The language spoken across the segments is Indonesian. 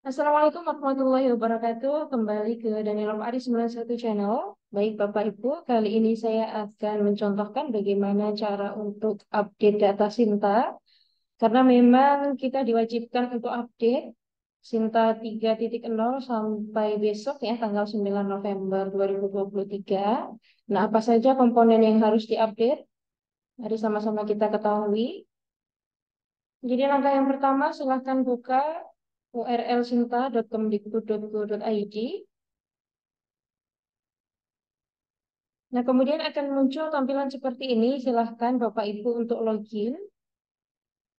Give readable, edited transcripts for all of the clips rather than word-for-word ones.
Assalamualaikum warahmatullahi wabarakatuh. Kembali ke Daniel Ari 91 Channel. Baik Bapak Ibu, kali ini saya akan mencontohkan bagaimana cara untuk update data Sinta. Karena memang kita diwajibkan untuk update Sinta 3.0 sampai besok ya, tanggal 9 November 2023. Nah, apa saja komponen yang harus diupdate? Mari sama-sama kita ketahui. Jadi langkah yang pertama, silahkan buka URL sinta.kemdikbud.go.id. Nah, kemudian akan muncul tampilan seperti ini. Silahkan Bapak Ibu untuk login.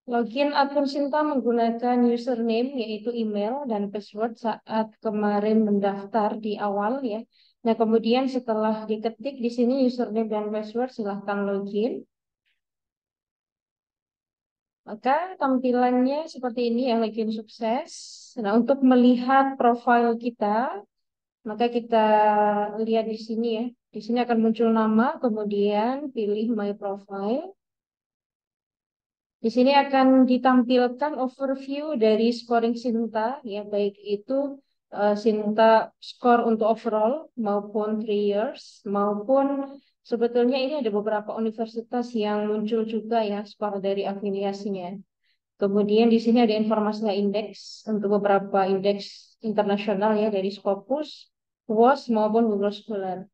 Login akun Sinta menggunakan username yaitu email dan password saat kemarin mendaftar di awal ya. Nah, kemudian setelah diketik di sini username dan password silahkan login. Maka tampilannya seperti ini ya, login sukses. Nah, untuk melihat profil kita, maka kita lihat di sini ya. Di sini akan muncul nama, kemudian pilih My Profile. Di sini akan ditampilkan overview dari scoring Sinta, ya baik itu Sinta skor untuk overall maupun 3 years, maupun sebetulnya ini ada beberapa universitas yang muncul juga ya skor dari afiliasinya. Kemudian di sini ada informasi indeks untuk beberapa indeks internasional ya dari Scopus, WOS maupun Google Scholar.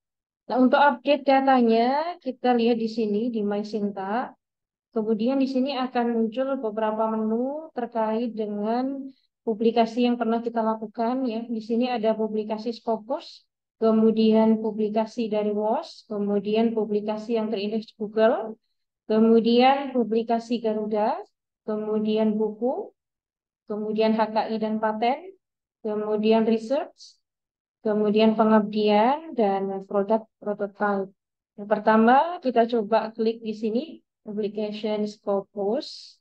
Nah, untuk update datanya kita lihat di sini di MySinta. Kemudian di sini akan muncul beberapa menu terkait dengan publikasi yang pernah kita lakukan ya. Di sini ada publikasi Scopus, kemudian publikasi dari WOS, kemudian publikasi yang terindeks Google, kemudian publikasi Garuda, kemudian buku, kemudian HKI dan paten, kemudian research, kemudian pengabdian, dan produk prototype. Yang pertama, kita coba klik di sini, Publication Scopus.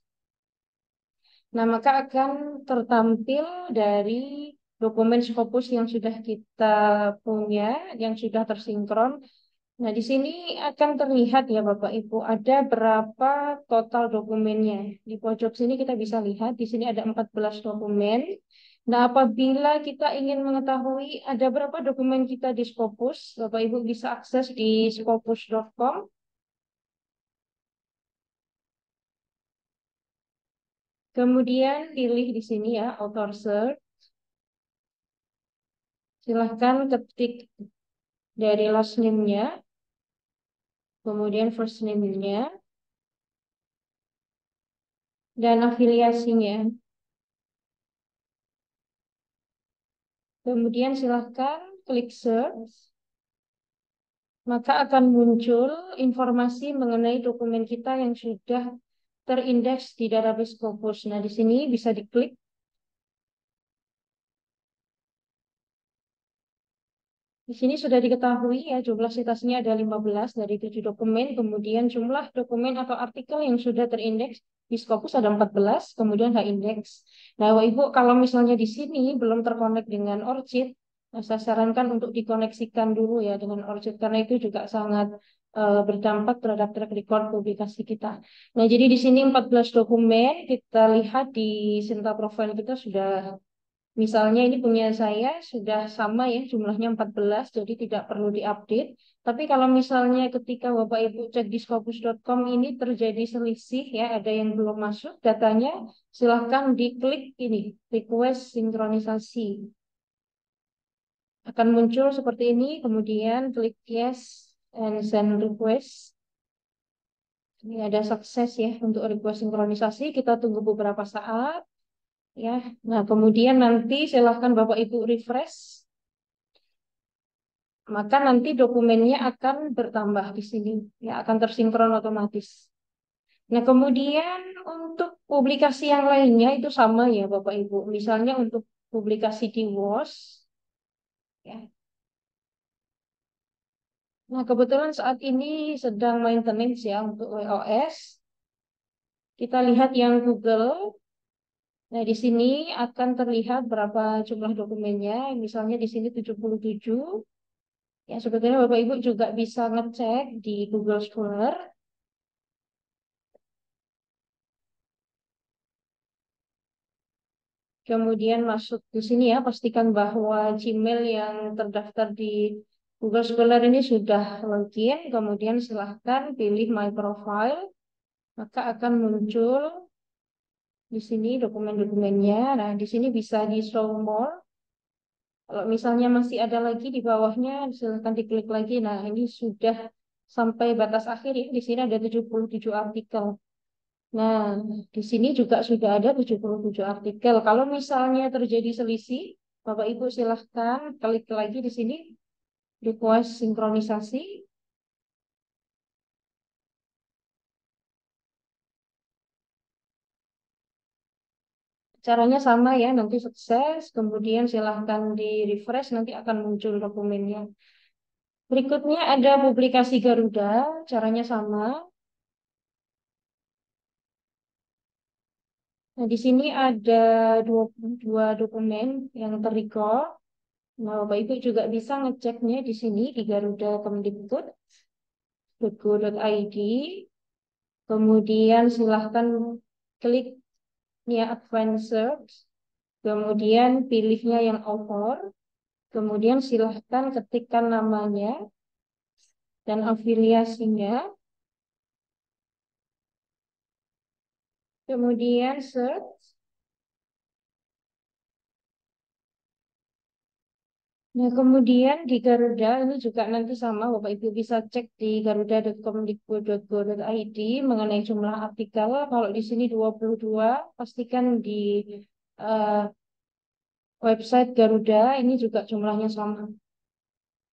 Nah, maka akan tertampil dari dokumen Scopus yang sudah kita punya, yang sudah tersinkron. Nah, di sini akan terlihat ya Bapak Ibu, ada berapa total dokumennya. Di pojok sini kita bisa lihat, di sini ada 14 dokumen. Nah, apabila kita ingin mengetahui ada berapa dokumen kita di Scopus, Bapak Ibu bisa akses di scopus.com. Kemudian pilih di sini ya, author search. Silahkan ketik dari last name-nya, kemudian first name-nya, dan afiliasinya. Kemudian silahkan klik search, maka akan muncul informasi mengenai dokumen kita yang sudah terindeks di database Scopus. Nah, di sini bisa diklik. Di sini sudah diketahui ya jumlah sitasnya ada 15 dari 7 dokumen, kemudian jumlah dokumen atau artikel yang sudah terindeks di Scopus ada 14, kemudian H-index. Nah, Bapak Ibu, kalau misalnya di sini belum terkonek dengan ORCID, nah, saya sarankan untuk dikoneksikan dulu ya dengan ORCID karena itu juga sangat berdampak terhadap track record publikasi kita. Nah, jadi di sini 14 dokumen, kita lihat di Sinta profile kita sudah. Misalnya ini punya saya sudah sama ya jumlahnya 14 jadi tidak perlu diupdate. Tapi kalau misalnya ketika Bapak Ibu cek di scopus.com ini terjadi selisih ya, ada yang belum masuk datanya, silahkan diklik ini, request sinkronisasi. Akan muncul seperti ini, kemudian klik yes and send request. Ini ada sukses ya untuk request sinkronisasi, kita tunggu beberapa saat ya. Nah, kemudian nanti silahkan Bapak Ibu refresh. Maka nanti dokumennya akan bertambah di sini, ya akan tersinkron otomatis. Nah, kemudian untuk publikasi yang lainnya itu sama ya Bapak Ibu. Misalnya untuk publikasi di WOS, ya. Nah, kebetulan saat ini sedang maintenance ya untuk WOS. Kita lihat yang Google. Nah, di sini akan terlihat berapa jumlah dokumennya. Misalnya di sini 77. Ya, sebetulnya Bapak Ibu juga bisa ngecek di Google Scholar. kemudian masuk di sini ya, pastikan bahwa Gmail yang terdaftar di Google Scholar ini sudah login, kemudian silahkan pilih My Profile, maka akan muncul di sini dokumen-dokumennya. Nah, di sini bisa di show more. Kalau misalnya masih ada lagi di bawahnya, silahkan diklik lagi. Nah, ini sudah sampai batas akhir ya. Di sini ada 77 artikel. Nah, di sini juga sudah ada 77 artikel. Kalau misalnya terjadi selisih, Bapak Ibu silahkan klik lagi di sini, request sinkronisasi. Caranya sama ya, nanti sukses, kemudian silahkan di refresh, nanti akan muncul dokumennya. Berikutnya ada publikasi Garuda, caranya sama. Nah, di sini ada 22 dokumen yang terrecord. Nah, Bapak Ibu juga bisa ngeceknya di sini di Garuda Kemdikbud.go.id. Kemudian silahkan klik nih Advanced Search. Kemudian pilihnya yang author. Kemudian silahkan ketikkan namanya dan afiliasinya. Kemudian search. Nah, kemudian di Garuda ini juga nanti sama Bapak Ibu bisa cek di garuda.kemdikbud.go.id mengenai jumlah artikel. Kalau di sini 22, pastikan di eh, website Garuda ini juga jumlahnya sama.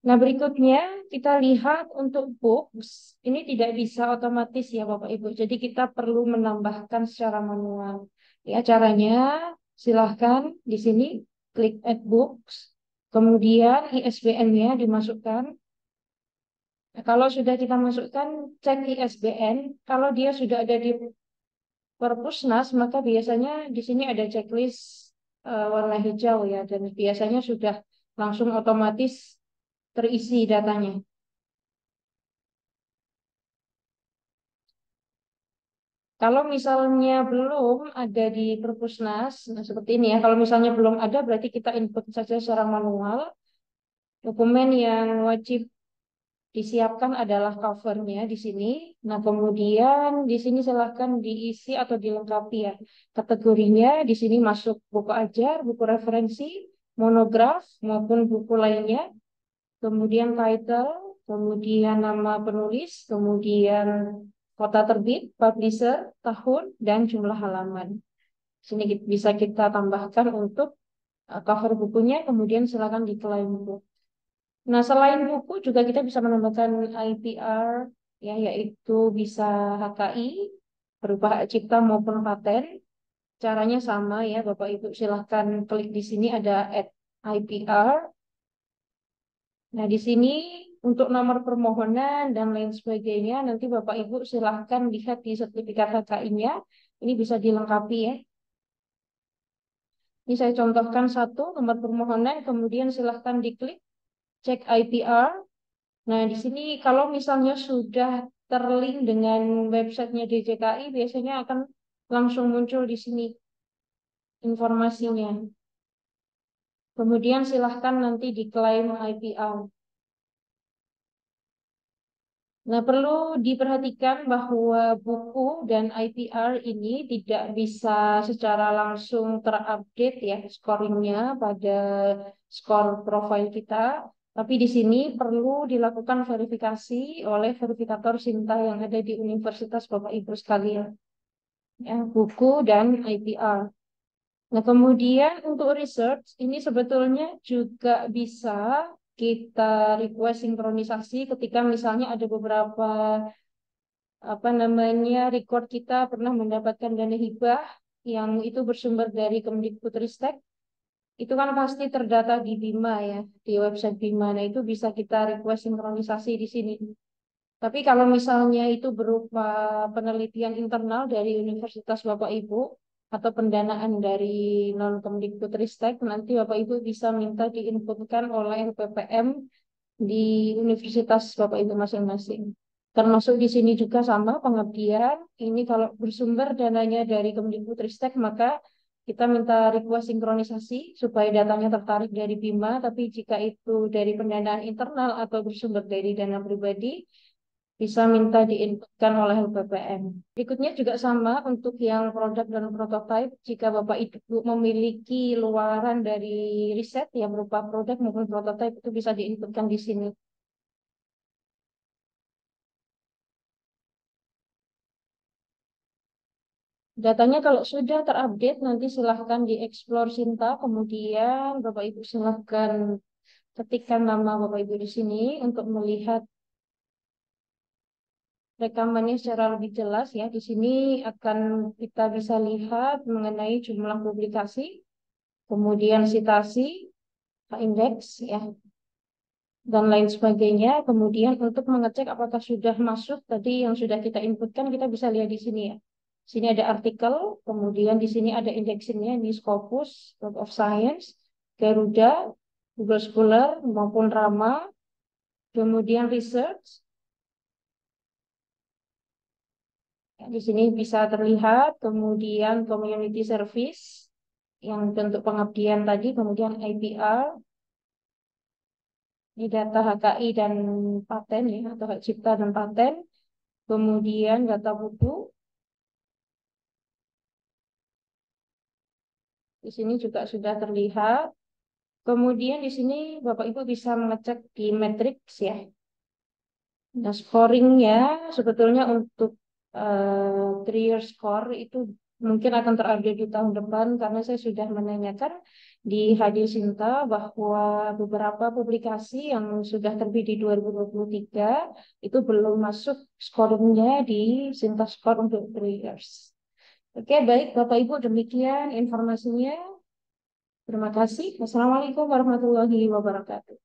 Nah, berikutnya kita lihat untuk books. Ini tidak bisa otomatis ya Bapak Ibu. Jadi kita perlu menambahkan secara manual. Ya, caranya silahkan di sini klik add books. Kemudian ISBN-nya dimasukkan. Nah, kalau sudah kita masukkan, cek ISBN. Kalau dia sudah ada di Perpusnas, maka biasanya di sini ada checklist warna hijau ya. Dan biasanya sudah langsung otomatis terisi datanya. Kalau misalnya belum ada di Perpusnas, nah seperti ini ya. Kalau misalnya belum ada, berarti kita input saja secara manual. Dokumen yang wajib disiapkan adalah covernya di sini. Nah, kemudian di sini silahkan diisi atau dilengkapi ya. Kategorinya di sini masuk buku ajar, buku referensi, monograf, maupun buku lainnya. Kemudian title, kemudian nama penulis, kemudian kota terbit, publisher, tahun, dan jumlah halaman. Sini bisa kita tambahkan untuk cover bukunya, kemudian silakan diklaim buku. Nah, selain buku juga kita bisa menambahkan IPR, ya, yaitu bisa HKI, berupa hak cipta maupun paten. Caranya sama ya, Bapak Ibu silahkan klik di sini ada add IPR. Nah, di sini untuk nomor permohonan dan lain sebagainya, nanti Bapak Ibu silahkan lihat di sertifikat HKI-nya. Ini bisa dilengkapi ya. Ini saya contohkan satu nomor permohonan, kemudian silahkan diklik cek IPR. Nah, di sini kalau misalnya sudah terlink dengan websitenya DJKI, biasanya akan langsung muncul di sini informasinya. Kemudian silahkan nanti diklaim IPR. Nah, perlu diperhatikan bahwa buku dan IPR ini tidak bisa secara langsung terupdate ya scoringnya pada skor profil kita. Tapi di sini perlu dilakukan verifikasi oleh verifikator Sinta yang ada di Universitas Bapak Ibu sekalian. Ya, buku dan IPR. Nah, kemudian untuk research ini sebetulnya juga bisa kita request sinkronisasi ketika misalnya ada beberapa record kita pernah mendapatkan dana hibah yang itu bersumber dari Kemdikbudristek. Itu kan pasti terdata di Bima ya, di website Bima. Nah, itu bisa kita request sinkronisasi di sini. Tapi kalau misalnya itu berupa penelitian internal dari Universitas Bapak Ibu atau pendanaan dari non-Kemdikbudristek, nanti Bapak Ibu bisa minta diinputkan oleh LPPM di Universitas Bapak Ibu masing-masing. Termasuk di sini juga sama pengabdian. Ini kalau bersumber dananya dari Kemdikbudristek, maka kita minta request sinkronisasi supaya datanya tertarik dari Bima, tapi jika itu dari pendanaan internal atau bersumber dari dana pribadi, bisa minta diinputkan oleh LPPM. Berikutnya juga sama untuk yang produk dan prototipe. Jika Bapak Ibu memiliki luaran dari riset yang berupa produk maupun prototipe, itu bisa diinputkan di sini. Datanya kalau sudah terupdate, nanti silahkan dieksplor Sinta. Kemudian Bapak Ibu silahkan ketikkan nama Bapak Ibu di sini untuk melihat rekamannya secara lebih jelas ya. Di sini akan kita bisa lihat mengenai jumlah publikasi, kemudian citasi, indeks ya, dan lain sebagainya. Kemudian untuk mengecek apakah sudah masuk tadi yang sudah kita inputkan, kita bisa lihat di sini ya. Sini ada artikel, kemudian di sini ada indexingnya di Scopus, Web of Science, Garuda, Google Scholar maupun Rama, kemudian research. Ya, di sini bisa terlihat, kemudian community service yang bentuk pengabdian tadi, kemudian IPR, di data HKI dan paten ya, atau hak cipta dan paten, kemudian data buku. Di sini juga sudah terlihat. Kemudian di sini Bapak Ibu bisa mengecek di matrix ya. Nah, scoringnya sebetulnya untuk three-year score itu mungkin akan terupdate di tahun depan karena saya sudah menanyakan di Hadi Sinta bahwa beberapa publikasi yang sudah terbit di 2023 itu belum masuk scoringnya di Sinta Score untuk 3 years. Oke, baik Bapak Ibu, demikian informasinya. Terima kasih. Wassalamualaikum warahmatullahi wabarakatuh.